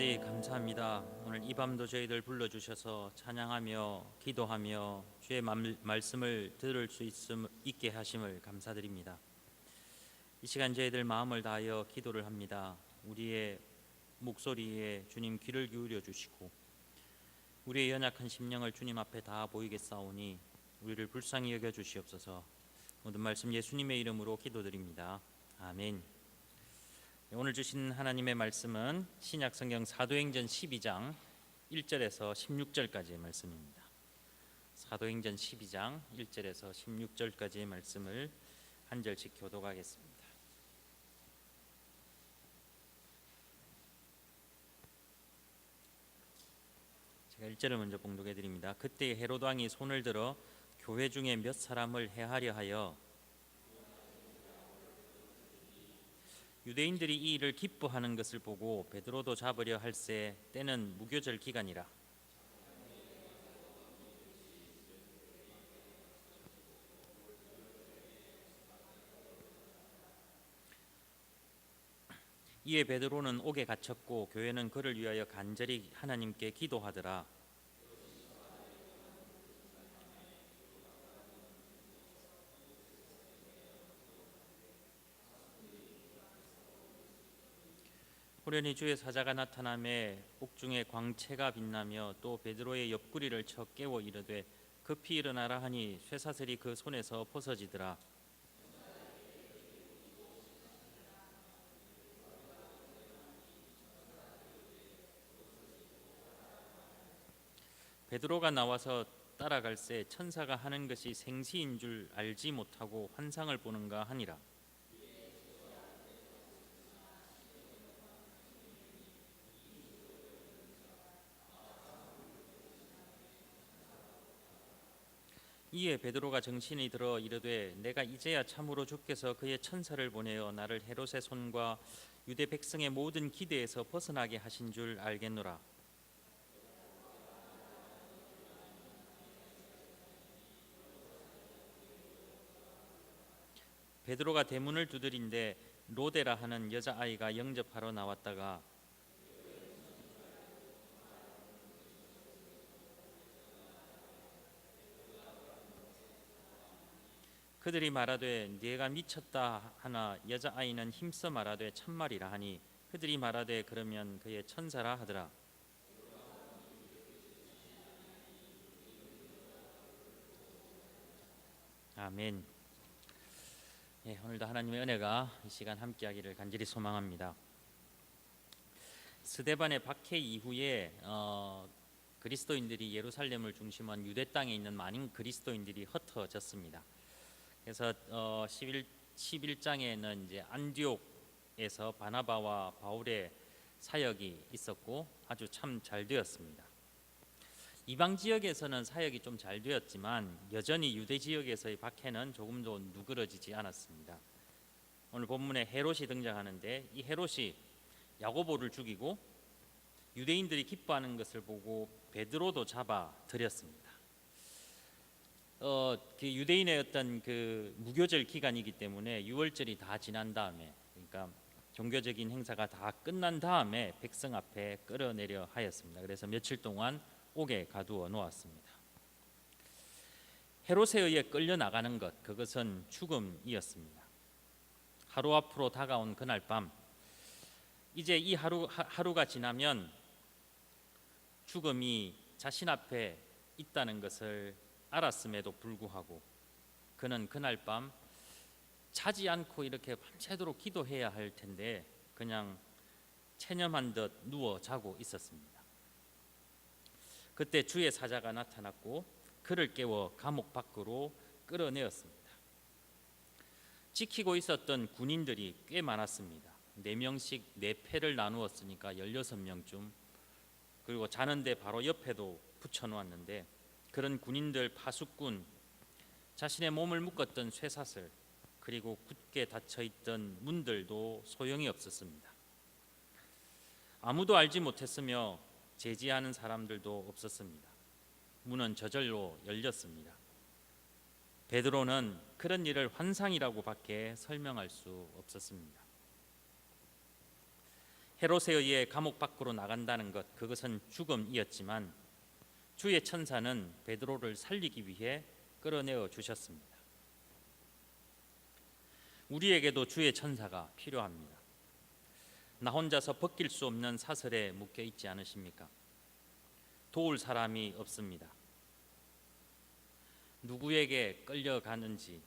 아버지 감사합니다. 오늘 이 밤도 저희들 불러주셔서 찬양하며 기도하며 주의 말씀을 들을 수 있게 하심을 감사드립니다. 이 시간 저희들 마음을 다하여 기도를 합니다. 우리의 목소리에 주님 귀를 기울여 주시고 우리의 연약한 심령을 주님 앞에 다 보이겠사오니 우리를 불쌍히 여겨 주시옵소서. 모든 말씀 예수님의 이름으로 기도드립니다. 아멘. 오늘 주신 하나님의 말씀은 신약성경 사도행전 12장 1절에서 16절까지의 말씀입니다. 사도행전 12장 1절에서 16절까지의 말씀을 한 절씩 교독하겠습니다. 제가 1절을 먼저 봉독해 드립니다. 그때 헤롯 왕이 손을 들어 교회 중에 몇 사람을 해하려 하여 유대인들이 이 일을 기뻐하는 것을 보고 베드로도 잡으려 할새 때는 무교절 기간이라. 이에 베드로는 옥에 갇혔고 교회는 그를 위하여 간절히 하나님께 기도하더라. 호련히 주의 사자가 나타나매 옥중에 광채가 빛나며 또 베드로의 옆구리를 쳐 깨워 이르되 급히 일어나라 하니 쇠사슬이 그 손에서 벗어지더라. 베드로가 나와서 따라갈새 천사가 하는 것이 생시인 줄 알지 못하고 환상을 보는가 하니라. 이에 베드로가 정신이 들어 이르되 내가 이제야 참으로 주께서 그의 천사를 보내어 나를 헤롯의 손과 유대 백성의 모든 기대에서 벗어나게 하신 줄 알겠노라. 베드로가 대문을 두드린데 로데라 하는 여자아이가 영접하러 나왔다가 그들이 말하되 네가 미쳤다 하나 여자아이는 힘써 말하되 참말이라 하니 그들이 말하되 그러면 그의 천사라 하더라. 아멘. 오늘도 하나님의 은혜가 이 시간 함께하기를 간절히 소망합니다. 스데반의 박해 이후에 그리스도인들이 예루살렘을 중심한 유대 땅에 있는 많은 그리스도인들이 흩어졌습니다. 그래서 11장에는 이제 안디옥에서 바나바와 바울의 사역이 있었고 아주 참 잘 되었습니다. 이방 지역에서는 사역이 좀 잘 되었지만 여전히 유대 지역에서의 박해는 조금도 누그러지지 않았습니다. 오늘 본문에 헤롯이 등장하는데 이 헤롯이 야고보를 죽이고 유대인들이 기뻐하는 것을 보고 베드로도 잡아 들였습니다. 그 유대인의 어떤 그 무교절 기간이기 때문에 유월절이 다 지난 다음에, 그러니까 종교적인 행사가 다 끝난 다음에 백성 앞에 끌어내려 하였습니다. 그래서 며칠 동안 옥에 가두어 놓았습니다. 헤롯에 의해 끌려 나가는 것, 그것은 죽음이었습니다. 하루 앞으로 다가온 그날 밤, 이제 이 하루가 지나면 죽음이 자신 앞에 있다는 것을 알았음에도 불구하고 그는 그날 밤 자지 않고 이렇게 밤새도록 기도해야 할 텐데 그냥 체념한 듯 누워 자고 있었습니다. 그때 주의 사자가 나타났고 그를 깨워 감옥 밖으로 끌어내었습니다. 지키고 있었던 군인들이 꽤 많았습니다. 4명씩 4패를 나누었으니까 16명쯤, 그리고 자는데 바로 옆에도 붙여놓았는데 그런 군인들 파수꾼, 자신의 몸을 묶었던 쇠사슬, 그리고 굳게 닫혀있던 문들도 소용이 없었습니다. 아무도 알지 못했으며 제지하는 사람들도 없었습니다. 문은 저절로 열렸습니다. 베드로는 그런 일을 환상이라고 밖에 설명할 수 없었습니다. 헤롯에 의해 감옥 밖으로 나간다는 것, 그것은 죽음이었지만 주의 천사는 베드로를 살리기 위해 끌어내어 주셨습니다. 우리에게도 주의 천사가 필요합니다. 나 혼자서 벗길 수 없는 사슬에 묶여 있지 않으십니까? 도울 사람이 없습니다. 누구에게 끌려가는지,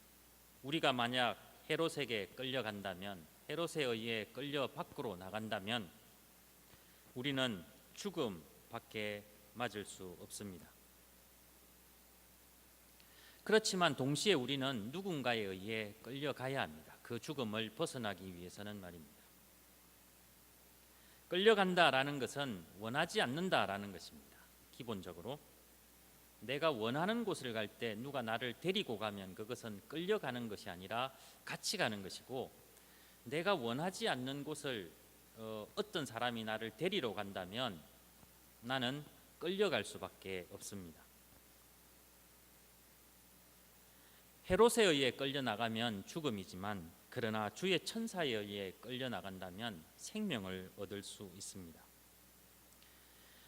우리가 만약 헤롯에게 끌려간다면, 헤롯에 의해 끌려 밖으로 나간다면 우리는 죽음밖에 맞을 수 없습니다. 그렇지만 동시에 우리는 누군가에 의해 끌려가야 합니다. 그 죽음을 벗어나기 위해서는 말입니다. 끌려간다라는 것은 원하지 않는다라는 것입니다. 기본적으로 내가 원하는 곳을 갈 때 누가 나를 데리고 가면 그것은 끌려가는 것이 아니라 같이 가는 것이고, 내가 원하지 않는 곳을 어떤 사람이 나를 데리러 간다면 나는 끌려갈 수밖에 없습니다. 헤롯에 의해 끌려나가면 죽음이지만, 그러나 주의 천사에 의해 끌려나간다면 생명을 얻을 수 있습니다.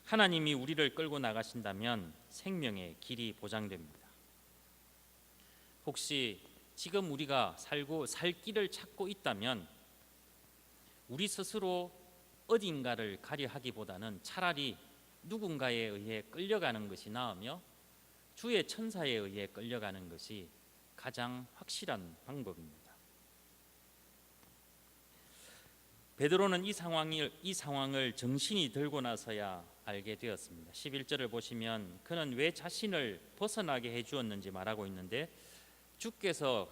하나님이 우리를 끌고 나가신다면 생명의 길이 보장됩니다. 혹시 지금 우리가 살고 살 길을 찾고 있다면 우리 스스로 어딘가를 가려 하기보다는 차라리 누군가에 의해 끌려가는 것이 나으며 주의 천사에 의해 끌려가는 것이 가장 확실한 방법입니다. 베드로는 이 상황을 정신이 들고 나서야 알게 되었습니다. 11절을 보시면 그는 왜 자신을 벗어나게 해주었는지 말하고 있는데, 주께서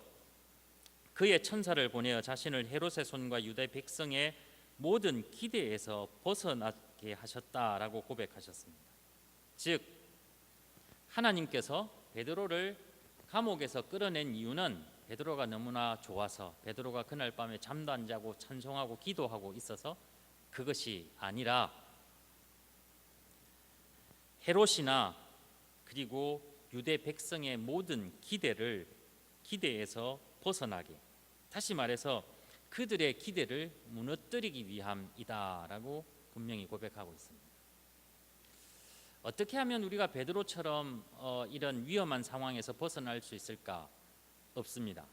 그의 천사를 보내어 자신을 헤롯의 손과 유대 백성의 모든 기대에서 벗어나게 하셨다라고 고백하셨습니다. 즉 하나님께서 베드로를 감옥에서 끌어낸 이유는 베드로가 너무나 좋아서, 베드로가 그날 밤에 잠도 안 자고 찬송하고 기도하고 있어서 그것이 아니라 헤롯이나 그리고 유대 백성의 모든 기대에서 벗어나게, 다시 말해서 그들의 기대를 무너뜨리기 위함이다라고 분명히 고백하고 있습니다. 어떻게 하면 우리가 베드로처럼 이런 위험한 상황에서 벗어날 수 있을까? 없습니다.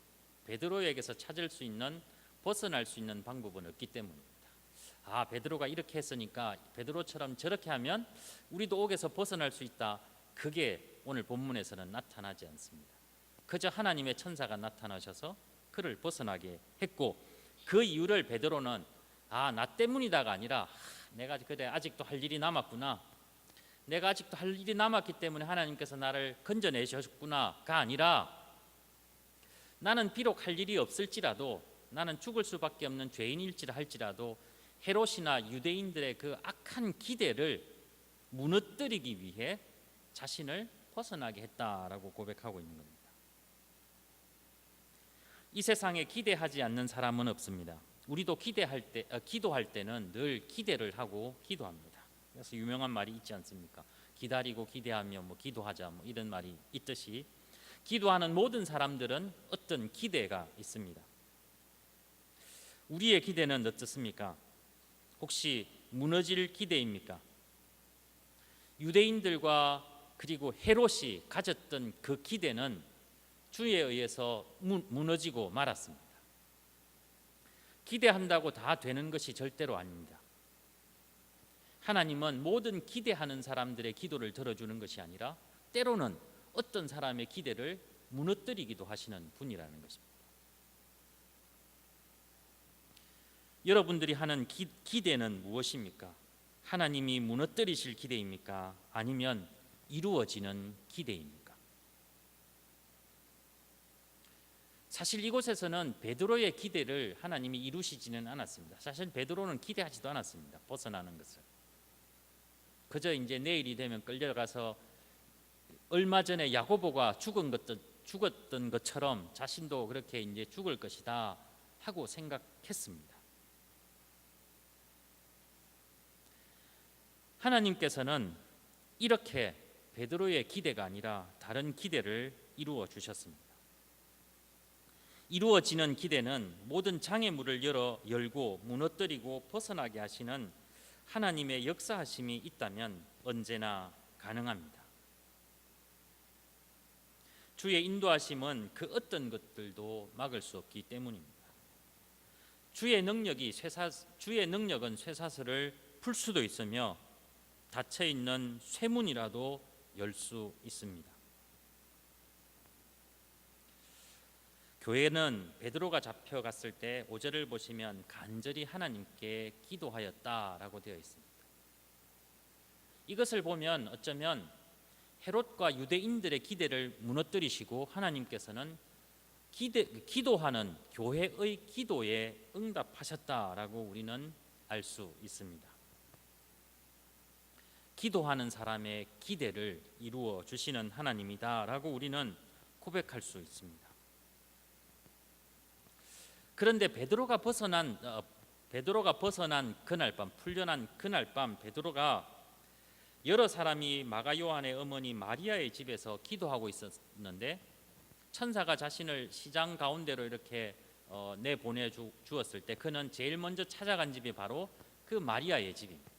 베드로에게서 찾을 수 있는, 벗어날 수 있는 방법은 없기 때문입니다. 베드로가 이렇게 했으니까 베드로처럼 저렇게 하면 우리도 옥에서 벗어날 수 있다. 그게 오늘 본문에서는 나타나지 않습니다. 그저 하나님의 천사가 나타나셔서 그를 벗어나게 했고, 그 이유를 베드로는 나 때문이다가 아니라 내가 그래 아직도 할 일이 남았구나, 내가 아직도 할 일이 남았기 때문에 하나님께서 나를 건져내셨구나가 아니라, 나는 비록 할 일이 없을지라도, 나는 죽을 수밖에 없는 죄인일지라 할지라도 헤롯이나 유대인들의 그 악한 기대를 무너뜨리기 위해 자신을 벗어나게 했다라고 고백하고 있는 겁니다. 이 세상에 기대하지 않는 사람은 없습니다. 우리도 기도할 때는 늘 기대를 하고 기도합니다. 그래서 유명한 말이 있지 않습니까? 기다리고 기대하며 기도하자 이런 말이 있듯이 기도하는 모든 사람들은 어떤 기대가 있습니다. 우리의 기대는 어떻습니까? 혹시 무너질 기대입니까? 유대인들과 그리고 헤롯이 가졌던 그 기대는 주에 의해서 무너지고 말았습니다. 기대한다고 다 되는 것이 절대로 아닙니다. 하나님은 모든 기대하는 사람들의 기도를 들어주는 것이 아니라 때로는 어떤 사람의 기대를 무너뜨리기도 하시는 분이라는 것입니다. 여러분들이 하는 기대는 무엇입니까? 하나님이 무너뜨리실 기대입니까? 아니면 이루어지는 기대입니까? 사실 이곳에서는 베드로의 기대를 하나님이 이루시지는 않았습니다. 사실 베드로는 기대하지도 않았습니다. 벗어나는 것을. 그저 이제 내일이 되면 끌려가서 얼마 전에 야고보가 죽었던 것처럼 자신도 그렇게 이제 죽을 것이다 하고 생각했습니다. 하나님께서는 이렇게 베드로의 기대가 아니라 다른 기대를 이루어 주셨습니다. 이루어지는 기대는 모든 장애물을 열고 무너뜨리고 벗어나게 하시는 하나님의 역사하심이 있다면 언제나 가능합니다. 주의 인도하심은 그 어떤 것들도 막을 수 없기 때문입니다. 주의 능력은 쇠사슬을 풀 수도 있으며 닫혀 있는 쇠문이라도 열 수 있습니다. 교회는 베드로가 잡혀갔을 때 5절을 보시면 간절히 하나님께 기도하였다라고 되어 있습니다. 이것을 보면 어쩌면 헤롯과 유대인들의 기대를 무너뜨리시고 하나님께서는 기도하는 교회의 기도에 응답하셨다라고 우리는 알 수 있습니다. 기도하는 사람의 기대를 이루어 주시는 하나님이다라고 우리는 고백할 수 있습니다. 그런데 베드로가 벗어난 그날 밤, 풀려난 그날 밤, 베드로가 여러 사람이 마가 요한의 어머니 마리아의 집에서 기도하고 있었는데 천사가 자신을 시장 가운데로 이렇게 내보내 주었을 때 그는 제일 먼저 찾아간 집이 바로 그 마리아의 집입니다.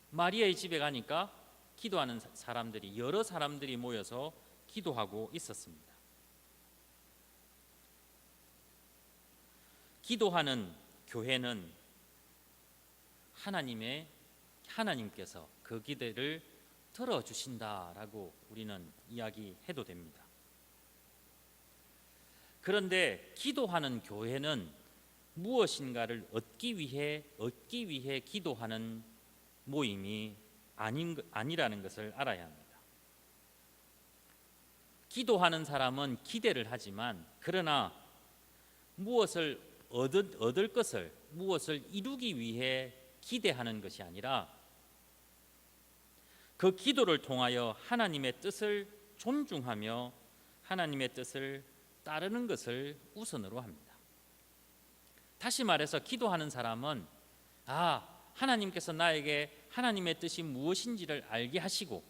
마리아의 집에 가니까 기도하는 사람들이, 여러 사람들이 모여서 기도하고 있었습니다. 기도하는 교회는 하나님께서 그 기대를 들어주신다라고 우리는 이야기해도 됩니다. 그런데 기도하는 교회는 무엇인가를 얻기 위해 기도하는 모임이 아니라는 것을 알아야 합니다. 기도하는 사람은 기대를 하지만 그러나 무엇을 얻을 것을, 무엇을 이루기 위해 기대하는 것이 아니라 그 기도를 통하여 하나님의 뜻을 존중하며 하나님의 뜻을 따르는 것을 우선으로 합니다. 다시 말해서 기도하는 사람은 하나님께서 나에게 하나님의 뜻이 무엇인지를 알게 하시고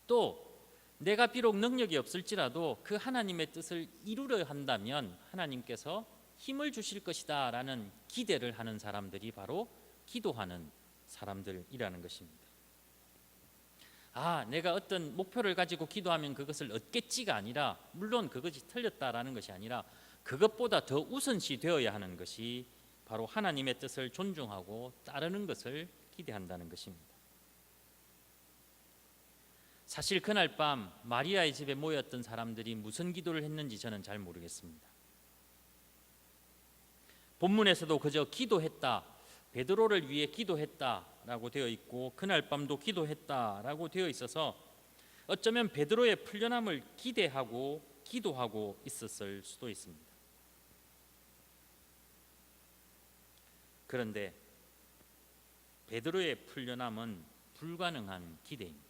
또 내가 비록 능력이 없을지라도 그 하나님의 뜻을 이루려 한다면 하나님께서 힘을 주실 것이다 라는 기대를 하는 사람들이 바로 기도하는 사람들이라는 것입니다. 내가 어떤 목표를 가지고 기도하면 그것을 얻겠지가 아니라, 물론 그것이 틀렸다라는 것이 아니라 그것보다 더 우선시 되어야 하는 것이 바로 하나님의 뜻을 존중하고 따르는 것을 기대한다는 것입니다. 사실 그날 밤 마리아의 집에 모였던 사람들이 무슨 기도를 했는지 저는 잘 모르겠습니다. 본문에서도 그저 기도했다, 베드로를 위해 기도했다라고 되어 있고 그날 밤도 기도했다라고 되어 있어서 어쩌면 베드로의 풀려남을 기대하고 기도하고 있었을 수도 있습니다. 그런데 베드로의 풀려남은 불가능한 기대입니다.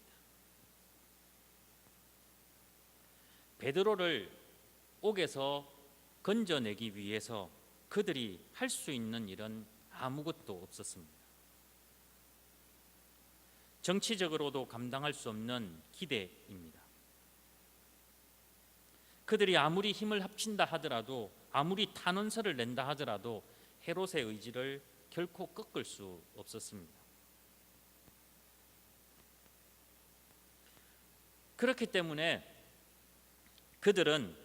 베드로를 옥에서 건져내기 위해서 그들이 할 수 있는 일은 아무것도 없었습니다. 정치적으로도 감당할 수 없는 기대입니다. 그들이 아무리 힘을 합친다 하더라도, 아무리 탄원서를 낸다 하더라도 헤롯의 의지를 결코 꺾을 수 없었습니다. 그렇기 때문에 그들은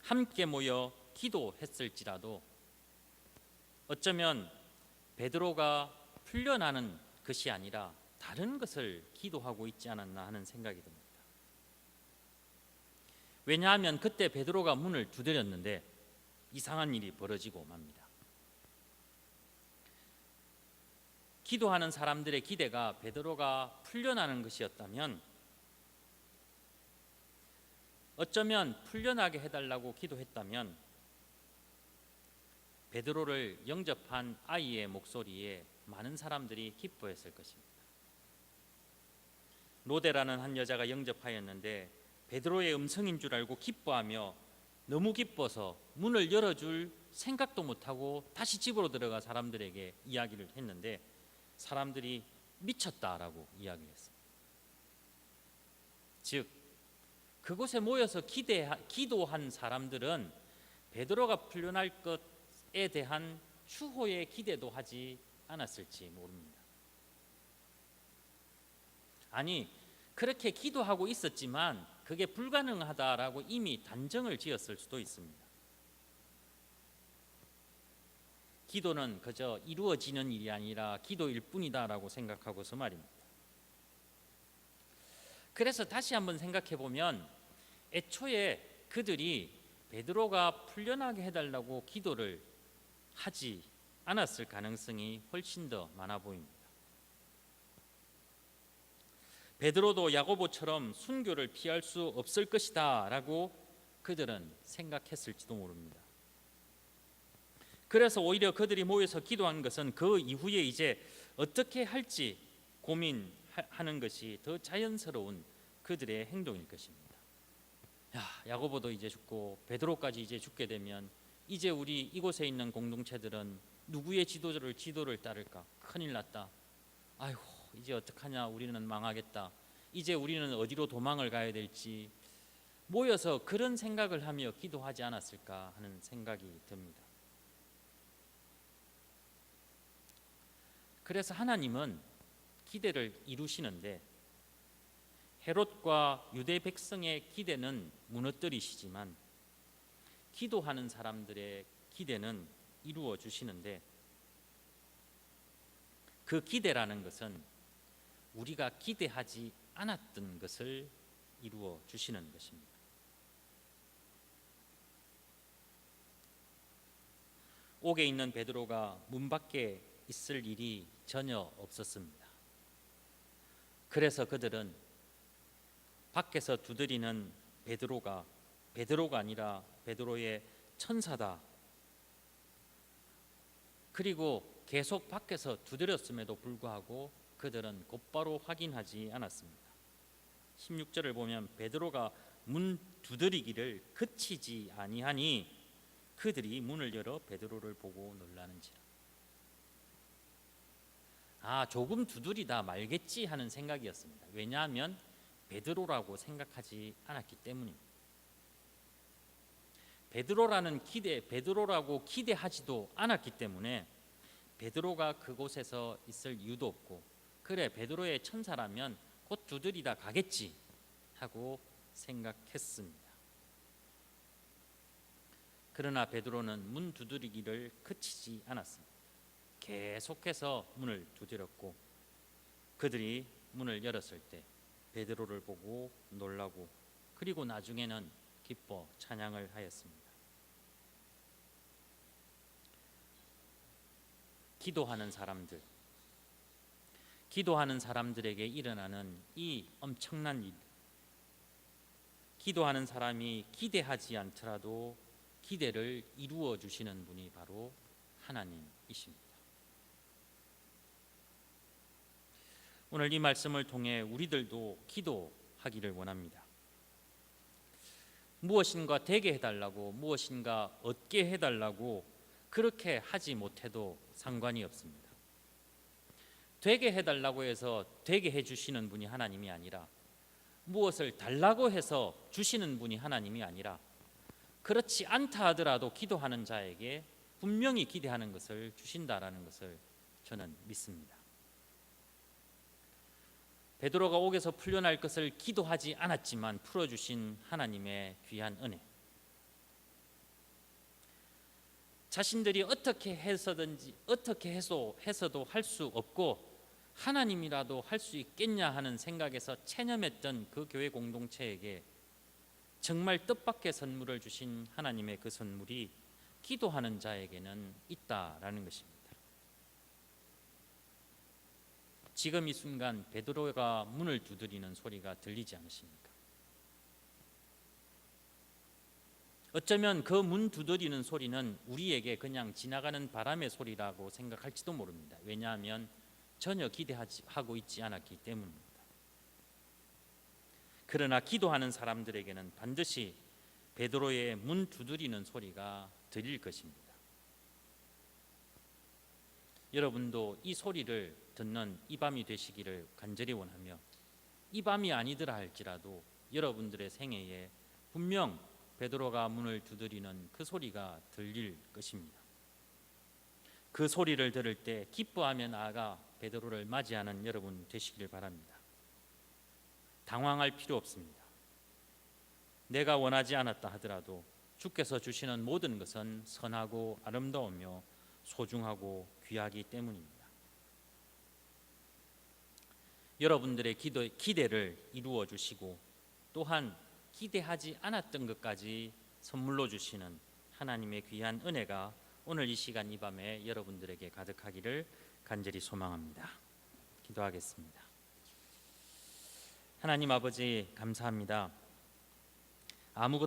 함께 모여 기도했을지라도 어쩌면 베드로가 풀려나는 것이 아니라 다른 것을 기도하고 있지 않았나 하는 생각이 듭니다. 왜냐하면 그때 베드로가 문을 두드렸는데 이상한 일이 벌어지고 맙니다. 기도하는 사람들의 기대가 베드로가 풀려나는 것이었다면 어쩌면 풀려나게 해달라고 기도했다면 베드로를 영접한 아이의 목소리에 많은 사람들이 기뻐했을 것입니다. 로데라는 한 여자가 영접하였는데 베드로의 음성인 줄 알고 기뻐하며 너무 기뻐서 문을 열어줄 생각도 못하고 다시 집으로 들어가 사람들에게 이야기를 했는데 사람들이 미쳤다라고 이야기했습니다. 즉 그곳에 모여서 기도한 사람들은 베드로가 풀려날 것에 대한 추호의 기대도 하지 않았을지 모릅니다. 아니, 그렇게 기도하고 있었지만 그게 불가능하다라고 이미 단정을 지었을 수도 있습니다. 기도는 그저 이루어지는 일이 아니라 기도일 뿐이다라고 생각하고서 말입니다. 그래서 다시 한번 생각해 보면 애초에 그들이 베드로가 풀려나게 해달라고 기도를 하지 않았을 가능성이 훨씬 더 많아 보입니다. 베드로도 야고보처럼 순교를 피할 수 없을 것이다 라고 그들은 생각했을지도 모릅니다. 그래서 오히려 그들이 모여서 기도한 것은 그 이후에 이제 어떻게 할지 고민하는 것이 더 자연스러운 그들의 행동일 것입니다. 야고보도 이제 죽고 베드로까지 이제 죽게 되면 이제 우리 이곳에 있는 공동체들은 누구의 지도를 따를까? 큰일 났다. 아이고, 이제 어떡하냐? 우리는 망하겠다. 이제 우리는 어디로 도망을 가야 될지 모여서 그런 생각을 하며 기도하지 않았을까 하는 생각이 듭니다. 그래서 하나님은 기대를 이루시는데 헤롯과 유대 백성의 기대는 무너뜨리시지만 기도하는 사람들의 기대는 이루어 주시는데 그 기대라는 것은 우리가 기대하지 않았던 것을 이루어 주시는 것입니다. 옥에 있는 베드로가 문 밖에 있을 일이 전혀 없었습니다. 그래서 그들은 밖에서 두드리는 베드로가 아니라 베드로의 천사다. 그리고 계속 밖에서 두드렸음에도 불구하고 그들은 곧바로 확인하지 않았습니다. 16절을 보면 베드로가 문 두드리기를 그치지 아니하니 그들이 문을 열어 베드로를 보고 놀라는지라. 조금 두드리다 말겠지 하는 생각이었습니다. 왜냐하면 베드로라고 생각하지 않았기 때문입니다. 베드로라고 기대하지도 않았기 때문에 베드로가 그곳에서 있을 이유도 없고, 그래 베드로의 천사라면 곧 두드리다 가겠지 하고 생각했습니다. 그러나 베드로는 문 두드리기를 그치지 않았습니다. 계속해서 문을 두드렸고 그들이 문을 열었을 때 베드로를 보고 놀라고 그리고 나중에는 기뻐 찬양을 하였습니다. 기도하는 사람들에게 일어나는 이 엄청난 일, 기도하는 사람이 기대하지 않더라도 기대를 이루어 주시는 분이 바로 하나님이십니다. 오늘 이 말씀을 통해 우리들도 기도하기를 원합니다. 무엇인가 되게 해달라고, 무엇인가 얻게 해달라고 그렇게 하지 못해도 상관이 없습니다. 되게 해달라고 해서 되게 해주시는 분이 하나님이 아니라, 무엇을 달라고 해서 주시는 분이 하나님이 아니라, 그렇지 않다 하더라도 기도하는 자에게 분명히 기대하는 것을 주신다라는 것을 저는 믿습니다. 베드로가 옥에서 풀려날 것을 기도하지 않았지만 풀어주신 하나님의 귀한 은혜, 자신들이 어떻게 해서도 할 수 없고 하나님이라도 할 수 있겠냐 하는 생각에서 체념했던 그 교회 공동체에게 정말 뜻밖의 선물을 주신 하나님의 그 선물이 기도하는 자에게는 있다라는 것입니다. 지금 이 순간 베드로가 문을 두드리는 소리가 들리지 않으십니까? 어쩌면 그 문 두드리는 소리는 우리에게 그냥 지나가는 바람의 소리라고 생각할지도 모릅니다. 왜냐하면 전혀 기대하고 있지 않았기 때문입니다. 그러나 기도하는 사람들에게는 반드시 베드로의 문 두드리는 소리가 들릴 것입니다. 여러분도 이 소리를 듣는 이 밤이 되시기를 간절히 원하며, 이 밤이 아니더라 할지라도 여러분들의 생애에 분명 베드로가 문을 두드리는 그 소리가 들릴 것입니다. 그 소리를 들을 때 기뻐하며 나아가 베드로를 맞이하는 여러분 되시기를 바랍니다. 당황할 필요 없습니다. 내가 원하지 않았다 하더라도 주께서 주시는 모든 것은 선하고 아름다우며 소중하고 귀하기 때문입니다. 여러분들의 기대를 이루어 주시고 또한 기대하지 않았던 것까지 선물로 주시는 하나님의 귀한 은혜가 오늘 이 시간 이 밤에 여러분들에게 가득하기를 간절히 소망합니다. 기도하겠습니다. 하나님 아버지 감사합니다. 아무것도